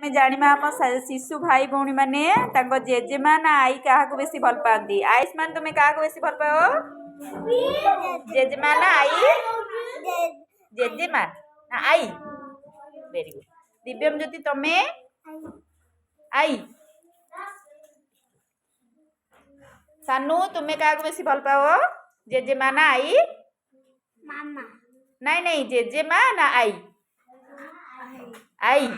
मैं जानिमा आम शिशु भाई भौणी माने तांको जेजेमा ना आई क्या बेसी भल पाती आयुष्मान तुम्हें क्या बेसी भल पाओ जेजेमा ना आई जेजेमा ना आई वेरी गुड दिव्यम ज्योति तुम्हें आई सानू तुम्हें क्या बेसी भल पाओ जेजेमा ना आई मामा नहीं नहीं जेजेमा ना आई आई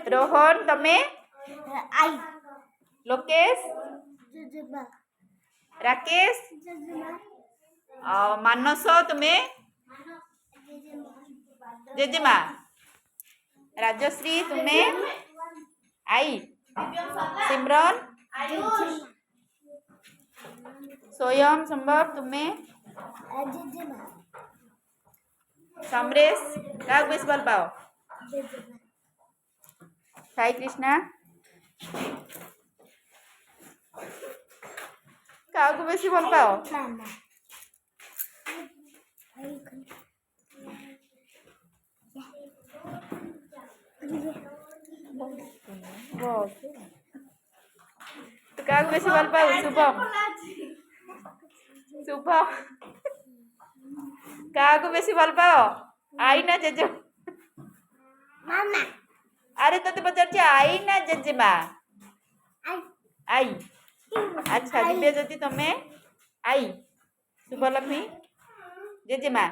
रोहन तुम्हें आई लोकेश जेजेमा राकेश जेजेमा मानस तुम्हें जेजेमा राजश्री तुम्हें आई सिमरन सोयम संभव तुम्हें जेजेमा समरेश क्या बेस भल पाओ जेजेमा साई कृष्णा क्या बेसी भल पाओ मामा तो क्या बेसी भल पाओ शुभम शुभम क्या बेसी भल पाओ आई ना जेजे मामा अरे तो पचार आई ना जेजेमा आई आई अच्छा दिव्य ज्योति तुम्हें आई शुभलक्ष्मी जेजेमा